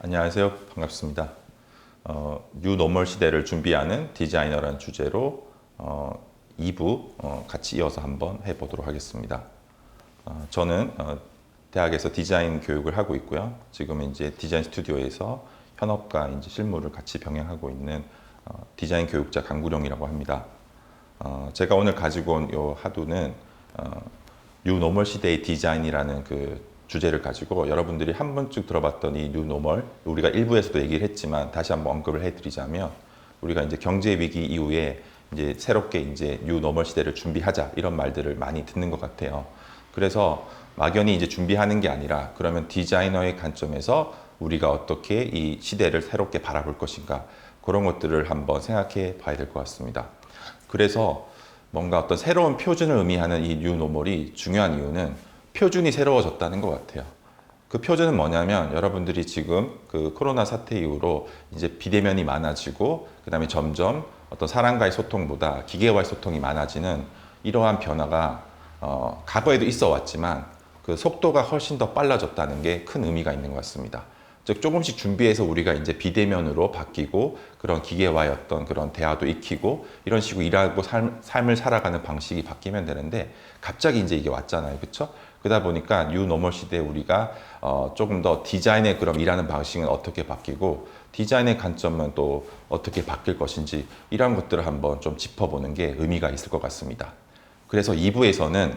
안녕하세요. 반갑습니다. 뉴노멀 시대를 준비하는 디자이너라는 주제로 2부 같이 이어서 한번 해보도록 하겠습니다. 저는 대학에서 디자인 교육을 하고 있고요. 지금 이제 디자인 스튜디오에서 현업과 이제 실무를 같이 병행하고 있는 디자인 교육자 강구룡이라고 합니다. 제가 오늘 가지고 온 이 하두는 뉴노멀 시대의 디자인이라는 그 주제를 가지고 여러분들이 한 번쯤 들어봤던 이 뉴노멀, 우리가 일부에서도 얘기를 했지만 다시 한번 언급을 해드리자면, 우리가 이제 경제 위기 이후에 이제 새롭게 이제 뉴노멀 시대를 준비하자 이런 말들을 많이 듣는 것 같아요. 그래서 막연히 이제 준비하는 게 아니라, 그러면 디자이너의 관점에서 우리가 어떻게 이 시대를 새롭게 바라볼 것인가, 그런 것들을 한번 생각해 봐야 될 것 같습니다. 그래서 뭔가 어떤 새로운 표준을 의미하는 이 뉴노멀이 중요한 이유는 표준이 새로워졌다는 것 같아요. 그 표준은 뭐냐면, 여러분들이 지금 그 코로나 사태 이후로 이제 비대면이 많아지고, 그 다음에 점점 어떤 사람과의 소통보다 기계와의 소통이 많아지는 이러한 변화가 과거에도 있어 왔지만 그 속도가 훨씬 더 빨라졌다는 게 큰 의미가 있는 것 같습니다. 즉, 조금씩 준비해서 우리가 이제 비대면으로 바뀌고, 그런 기계와의 어떤 그런 대화도 익히고, 이런 식으로 일하고 삶을 살아가는 방식이 바뀌면 되는데, 갑자기 이제 이게 왔잖아요. 그렇죠? 그러다 보니까 뉴노멀 시대에 우리가 조금 더 디자인의 그럼 일하는 방식은 어떻게 바뀌고, 디자인의 관점은 또 어떻게 바뀔 것인지, 이런 것들을 한번 좀 짚어보는 게 의미가 있을 것 같습니다. 그래서 2부에서는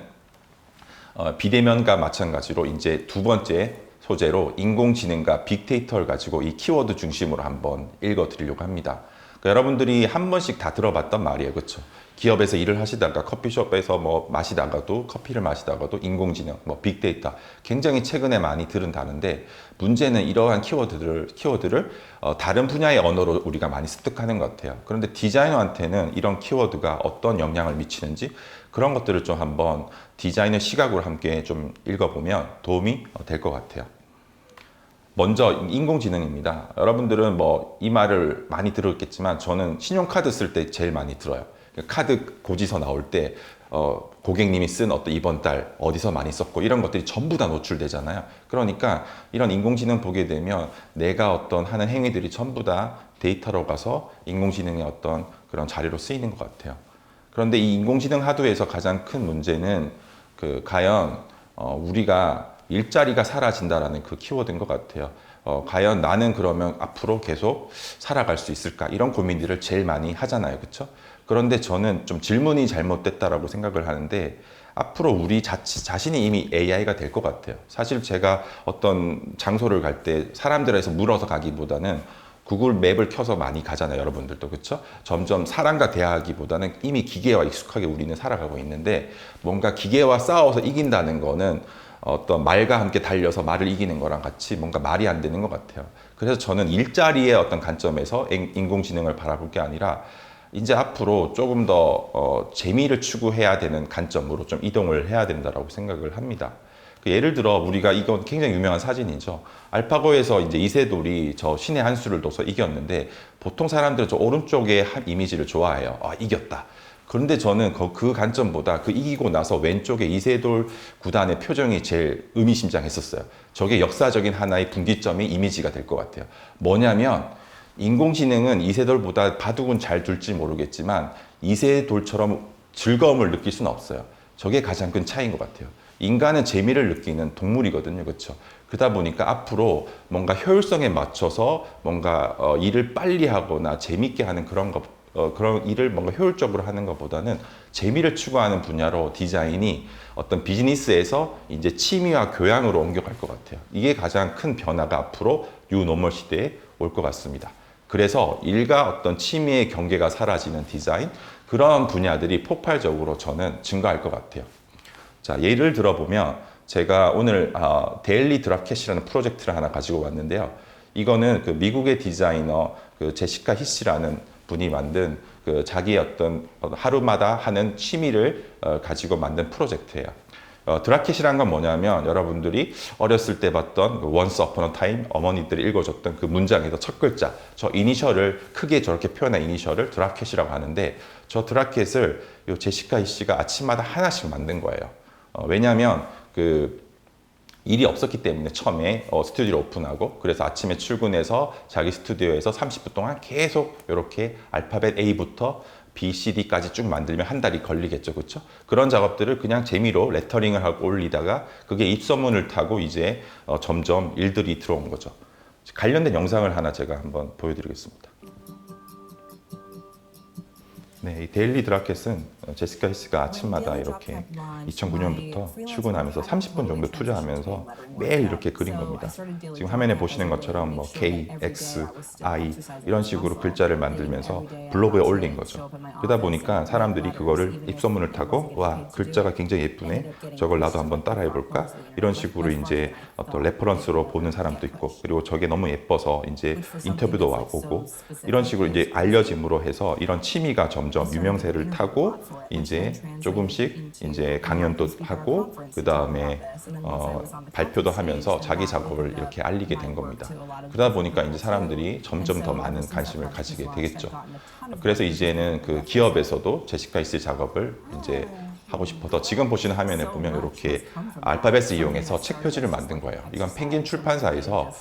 비대면과 마찬가지로 이제 두 번째 소재로 인공지능과 빅데이터를 가지고 이 키워드 중심으로 한번 읽어드리려고 합니다. 그러니까 여러분들이 한 번씩 다 들어봤던 말이에요. 그렇죠? 기업에서 일을 하시다가 커피숍에서 뭐 마시다가도, 커피를 마시다가도 인공지능, 뭐 빅데이터, 굉장히 최근에 많이 들은 단어인데, 문제는 이러한 키워드를 다른 분야의 언어로 우리가 많이 습득하는 것 같아요. 그런데 디자이너한테는 이런 키워드가 어떤 영향을 미치는지, 그런 것들을 좀 한번 디자인의 시각으로 함께 좀 읽어보면 도움이 될 것 같아요. 먼저 인공지능입니다. 여러분들은 뭐 이 말을 많이 들었겠지만, 저는 신용카드 쓸 때 제일 많이 들어요. 카드 고지서 나올 때 고객님이 쓴 어떤 이번 달 어디서 많이 썼고, 이런 것들이 전부 다 노출되잖아요. 그러니까 이런 인공지능 보게 되면 내가 어떤 하는 행위들이 전부 다 데이터로 가서 인공지능의 어떤 그런 자료로 쓰이는 것 같아요. 그런데 이 인공지능 하드웨어에서 가장 큰 문제는 과연 우리가 일자리가 사라진다라는 그 키워드인 것 같아요. 과연 나는 그러면 앞으로 계속 살아갈 수 있을까? 이런 고민들을 제일 많이 하잖아요. 그렇죠? 그런데 저는 좀 질문이 잘못됐다라고 생각을 하는데, 앞으로 우리 자신이 이미 AI가 될 것 같아요. 사실 제가 어떤 장소를 갈 때 사람들에서 물어서 가기보다는 구글 맵을 켜서 많이 가잖아요. 여러분들도. 그렇죠? 점점 사람과 대화하기보다는 이미 기계와 익숙하게 우리는 살아가고 있는데, 뭔가 기계와 싸워서 이긴다는 거는 어떤 말과 함께 달려서 말을 이기는 거랑 같이 뭔가 말이 안 되는 것 같아요. 그래서 저는 일자리의 어떤 관점에서 인공지능을 바라볼 게 아니라, 이제 앞으로 조금 더 재미를 추구해야 되는 관점으로 좀 이동을 해야 된다고 생각을 합니다. 예를 들어, 우리가 이건 굉장히 유명한 사진이죠. 알파고에서 이제 이세돌이 저 신의 한 수를 둬서 이겼는데, 보통 사람들은 저 오른쪽의 한 이미지를 좋아해요. 아, 이겼다. 그런데 저는 그 관점보다 그 이기고 나서 왼쪽에 이세돌 구단의 표정이 제일 의미심장했었어요. 저게 역사적인 하나의 분기점이 이미지가 될 것 같아요. 뭐냐면, 인공지능은 이세돌보다 바둑은 잘 둘지 모르겠지만 이세돌처럼 즐거움을 느낄 수는 없어요. 저게 가장 큰 차이인 것 같아요. 인간은 재미를 느끼는 동물이거든요. 그렇죠? 그러다 보니까 앞으로 뭔가 효율성에 맞춰서 뭔가 일을 빨리 하거나 재밌게 하는 그런 일을 뭔가 효율적으로 하는 것보다는 재미를 추구하는 분야로 디자인이 어떤 비즈니스에서 이제 취미와 교양으로 옮겨갈 것 같아요. 이게 가장 큰 변화가 앞으로 뉴노멀 시대에 올 것 같습니다. 그래서 일과 어떤 취미의 경계가 사라지는 디자인, 그런 분야들이 폭발적으로 저는 증가할 것 같아요. 자, 예를 들어보면 제가 오늘 데일리 드랍캣이라는 프로젝트를 하나 가지고 왔는데요. 이거는 그 미국의 디자이너 그 제시카 히시라는 분이 만든 그 자기의 어떤 하루마다 하는 취미를 가지고 만든 프로젝트예요. 드라켓이란 건 뭐냐면, 여러분들이 어렸을 때 봤던 그 Once Upon a Time, 어머니들이 읽어줬던 그 문장에서 첫 글자, 저 이니셜을 크게 저렇게 표현한 이니셜을 드라켓이라고 하는데, 저 드라켓을 요 제시카 히시가 아침마다 하나씩 만든 거예요. 왜냐하면 일이 없었기 때문에 처음에 스튜디오를 오픈하고 그래서 아침에 출근해서 자기 스튜디오에서 30분 동안 계속 이렇게 알파벳 A부터 B, C, D까지 쭉 만들면 한 달이 걸리겠죠, 그렇죠? 그런 작업들을 그냥 재미로 레터링을 하고 올리다가 그게 입소문을 타고 이제 점점 일들이 들어온 거죠. 관련된 영상을 하나 제가 한번 보여드리겠습니다. 네, 이 데일리 드라켓은 제시카 히스가 아침마다 이렇게 2009년부터 출근하면서 30분 정도 투자하면서 매일 이렇게 그린 겁니다. 지금 화면에 보시는 것처럼 뭐 K, X, I 이런 식으로 글자를 만들면서 블로그에 올린 거죠. 그러다 보니까 사람들이 그거를 입소문을 타고 와, 글자가 굉장히 예쁘네. 저걸 나도 한번 따라해 볼까? 이런 식으로 이제 어떤 레퍼런스로 보는 사람도 있고 그리고 저게 너무 예뻐서 이제 인터뷰도 오고 이런 식으로 이제 알려짐으로 해서 이런 취미가 점점 유명세를 타고 이제 조금씩 이제 강연도 하고 그 다음에 발표도 하면서 자기 작업을 이렇게 알리게 된 겁니다. 그러다 보니까 이제 사람들이 점점 더 많은 관심을 가지게 되겠죠. 그래서 이제는 그 기업에서도 제시카 히스 작업을 이제 하고 싶어서 지금 보시는 화면에 보면 이렇게 알파벳을 이용해서 책 표지를 만든 거예요. 이건 펭귄 출판사에서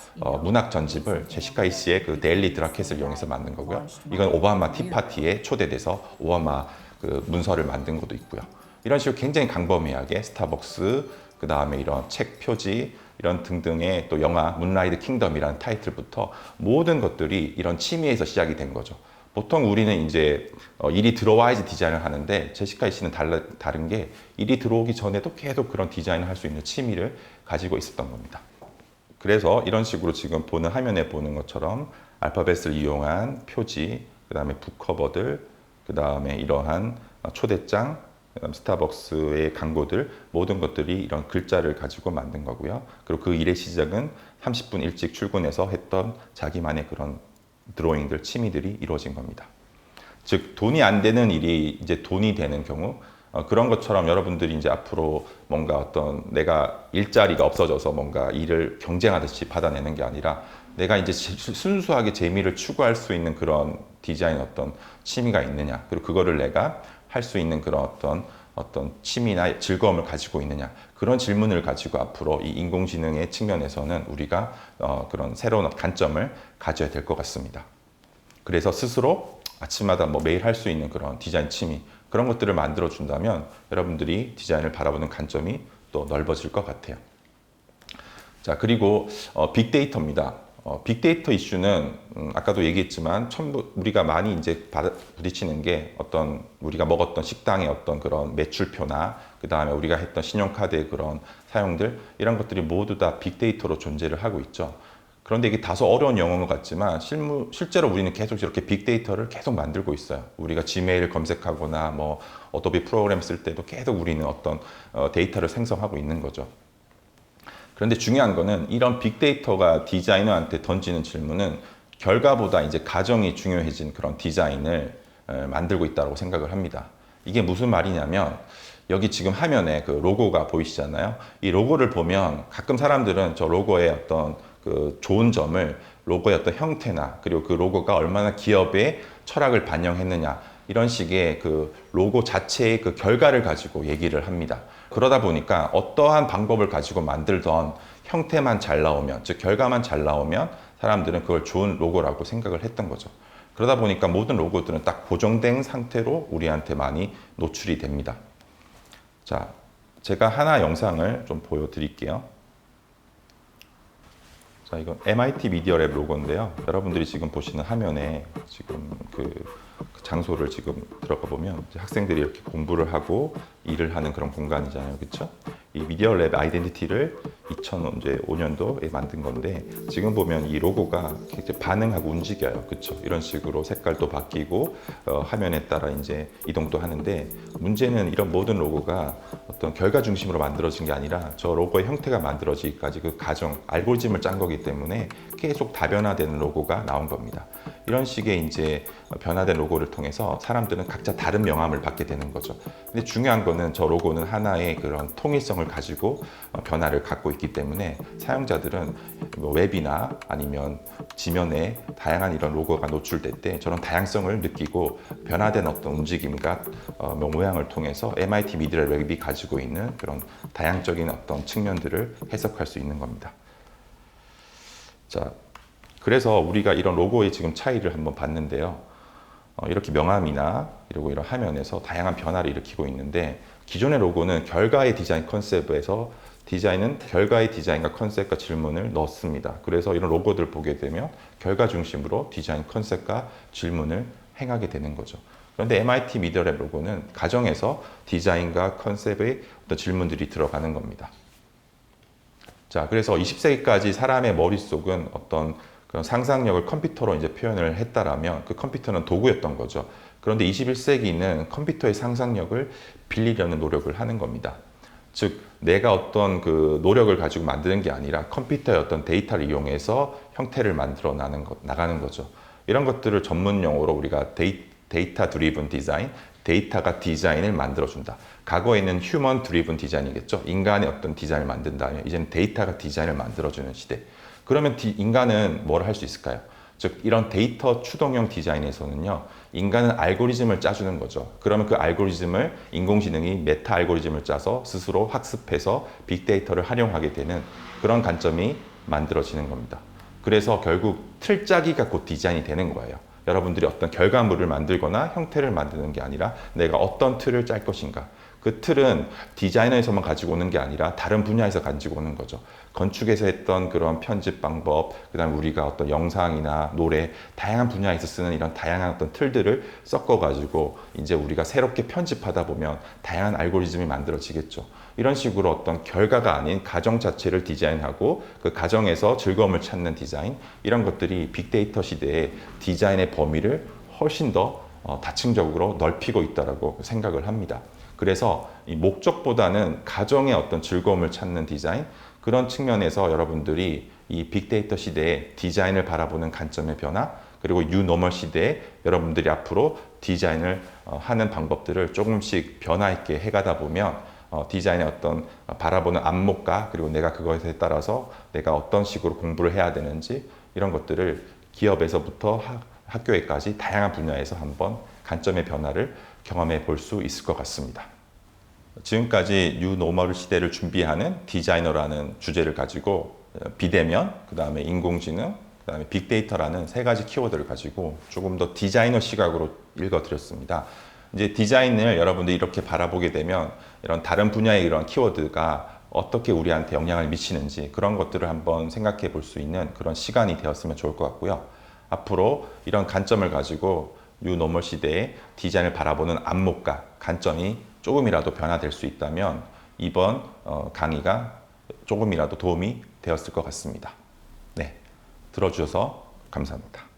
문학 전집을 제시카 히스의 그 데일리 드라켓을 이용해서 만든 거고요. 이건 오바마 티파티에 초대돼서 오바마 그 문서를 만든 것도 있고요. 이런 식으로 굉장히 광범위하게 스타벅스, 그 다음에 이런 책 표지, 이런 등등의 또 영화 문라이드 킹덤이라는 타이틀부터 모든 것들이 이런 취미에서 시작이 된 거죠. 보통 우리는 이제 일이 들어와야지 디자인을 하는데 제시카 히스는 다른 게 일이 들어오기 전에도 계속 그런 디자인을 할 수 있는 취미를 가지고 있었던 겁니다. 그래서 이런 식으로 지금 보는 화면에 보는 것처럼 알파벳을 이용한 표지, 그 다음에 북커버들, 그 다음에 이러한 초대장, 그다음 스타벅스의 광고들 모든 것들이 이런 글자를 가지고 만든 거고요. 그리고 그 일의 시작은 30분 일찍 출근해서 했던 자기만의 그런 드로잉들, 취미들이 이루어진 겁니다. 즉 돈이 안 되는 일이 이제 돈이 되는 경우 그런 것처럼 여러분들이 이제 앞으로 뭔가 어떤 내가 일자리가 없어져서 뭔가 일을 경쟁하듯이 받아내는 게 아니라 내가 이제 순수하게 재미를 추구할 수 있는 그런 디자인 어떤 취미가 있느냐 그리고 그거를 내가 할 수 있는 그런 어떤 취미나 즐거움을 가지고 있느냐 그런 질문을 가지고 앞으로 이 인공지능의 측면에서는 우리가 그런 새로운 관점을 가져야 될 것 같습니다. 그래서 스스로 아침마다 뭐 매일 할 수 있는 그런 디자인 취미 그런 것들을 만들어 준다면 여러분들이 디자인을 바라보는 관점이 또 넓어질 것 같아요. 자, 그리고 빅데이터입니다. 빅데이터 이슈는 아까도 얘기했지만 전부 우리가 많이 이제 부딪히는 게 어떤 우리가 먹었던 식당의 어떤 그런 매출표나 그 다음에 우리가 했던 신용카드의 그런 사용들 이런 것들이 모두 다 빅데이터로 존재를 하고 있죠. 그런데 이게 다소 어려운 용어 같지만 실제로 우리는 계속 이렇게 빅데이터를 계속 만들고 있어요. 우리가 지메일 검색하거나 뭐 어도비 프로그램 쓸 때도 계속 우리는 어떤 데이터를 생성하고 있는 거죠. 그런데 중요한 거는 이런 빅데이터가 디자이너한테 던지는 질문은 결과보다 이제 과정이 중요해진 그런 디자인을 만들고 있다고 생각을 합니다. 이게 무슨 말이냐면 여기 지금 화면에 그 로고가 보이시잖아요. 이 로고를 보면 가끔 사람들은 저 로고의 어떤 그 좋은 점을 로고의 어떤 형태나 그리고 그 로고가 얼마나 기업의 철학을 반영했느냐 이런 식의 그 로고 자체의 그 결과를 가지고 얘기를 합니다. 그러다 보니까 어떠한 방법을 가지고 만들던 형태만 잘 나오면, 즉 결과만 잘 나오면 사람들은 그걸 좋은 로고라고 생각을 했던 거죠. 그러다 보니까 모든 로고들은 딱 고정된 상태로 우리한테 많이 노출이 됩니다. 자, 제가 하나 영상을 좀 보여드릴게요. 자, 이건 MIT 미디어랩 로고인데요. 여러분들이 지금 보시는 화면에 지금 그 장소를 지금 들어가 보면 이제 학생들이 이렇게 공부를 하고 일을 하는 그런 공간이잖아요, 그렇죠? 이 미디어랩 아이덴티티를 2005년도에 만든 건데 지금 보면 이 로고가 이렇게 반응하고 움직여요, 그렇죠? 이런 식으로 색깔도 바뀌고 화면에 따라 이제 이동도 하는데 문제는 이런 모든 로고가 어떤 결과 중심으로 만들어진 게 아니라 저 로고의 형태가 만들어지기까지 그 과정 알고리즘을 짠 거기 때문에 계속 다변화되는 로고가 나온 겁니다. 이런 식의 이제 변화된 로고를 통해서 사람들은 각자 다른 명암을 받게 되는 거죠. 근데 중요한 거는 저 로고는 하나의 그런 통일성을 가지고 변화를 갖고 있기 있기 때문에 사용자들은 뭐 웹이나 아니면 지면에 다양한 이런 로고가 노출될 때 저런 다양성을 느끼고 변화된 어떤 움직임과 모양을 통해서 MIT 미디어 랩이 가지고 있는 그런 다양적인 어떤 측면들을 해석할 수 있는 겁니다. 자, 그래서 우리가 이런 로고의 지금 차이를 한번 봤는데요. 이렇게 명암이나 그리고 이런 화면에서 다양한 변화를 일으키고 있는데 기존의 로고는 결과의 디자인 컨셉에서 디자인은 결과의 디자인과 컨셉과 질문을 넣습니다. 그래서 이런 로고들 보게 되면 결과 중심으로 디자인 컨셉과 질문을 행하게 되는 거죠. 그런데 MIT 미디어랩 로고는 가정에서 디자인과 컨셉의 어떤 질문들이 들어가는 겁니다. 자, 그래서 20세기까지 사람의 머릿속은 어떤 그런 상상력을 컴퓨터로 이제 표현을 했다라면 그 컴퓨터는 도구였던 거죠. 그런데 21세기는 컴퓨터의 상상력을 빌리려는 노력을 하는 겁니다. 즉, 내가 어떤 그 노력을 가지고 만드는 게 아니라 컴퓨터의 어떤 데이터를 이용해서 형태를 만들어 나가는 거죠. 이런 것들을 전문 용어로 우리가 데이터 드리븐 디자인, 데이터가 디자인을 만들어준다. 과거에는 휴먼 드리븐 디자인이겠죠. 인간의 어떤 디자인을 만든 다음에 이제는 데이터가 디자인을 만들어주는 시대. 그러면 인간은 뭘 할 수 있을까요? 즉 이런 데이터 추동형 디자인에서는요. 인간은 알고리즘을 짜주는 거죠. 그러면 그 알고리즘을 인공지능이 메타 알고리즘을 짜서 스스로 학습해서 빅데이터를 활용하게 되는 그런 관점이 만들어지는 겁니다. 그래서 결국 틀짜기가 곧 디자인이 되는 거예요. 여러분들이 어떤 결과물을 만들거나 형태를 만드는 게 아니라 내가 어떤 틀을 짤 것인가. 그 틀은 디자이너에서만 가지고 오는 게 아니라 다른 분야에서 가지고 오는 거죠. 건축에서 했던 그런 편집 방법, 그다음 우리가 어떤 영상이나 노래, 다양한 분야에서 쓰는 이런 다양한 어떤 틀들을 섞어가지고 이제 우리가 새롭게 편집하다 보면 다양한 알고리즘이 만들어지겠죠. 이런 식으로 어떤 결과가 아닌 가정 자체를 디자인하고 그 가정에서 즐거움을 찾는 디자인, 이런 것들이 빅데이터 시대에 디자인의 범위를 훨씬 더 다층적으로 넓히고 있다고 생각을 합니다. 그래서 이 목적보다는 가정의 어떤 즐거움을 찾는 디자인, 그런 측면에서 여러분들이 이 빅데이터 시대에 디자인을 바라보는 관점의 변화, 그리고 뉴노멀 시대에 여러분들이 앞으로 디자인을 하는 방법들을 조금씩 변화 있게 해가다 보면 디자인의 어떤 바라보는 안목과 그리고 내가 그것에 따라서 내가 어떤 식으로 공부를 해야 되는지 이런 것들을 기업에서부터 학교에까지 다양한 분야에서 한번 관점의 변화를 경험해 볼 수 있을 것 같습니다. 지금까지 뉴노멀 시대를 준비하는 디자이너라는 주제를 가지고 비대면, 그 다음에 인공지능, 그 다음에 빅데이터라는 세 가지 키워드를 가지고 조금 더 디자이너 시각으로 읽어드렸습니다. 이제 디자인을 여러분들이 이렇게 바라보게 되면 이런 다른 분야의 이런 키워드가 어떻게 우리한테 영향을 미치는지 그런 것들을 한번 생각해 볼 수 있는 그런 시간이 되었으면 좋을 것 같고요. 앞으로 이런 관점을 가지고 뉴노멀 시대의 디자인을 바라보는 안목과 관점이 조금이라도 변화될 수 있다면 이번 강의가 조금이라도 도움이 되었을 것 같습니다. 네, 들어주셔서 감사합니다.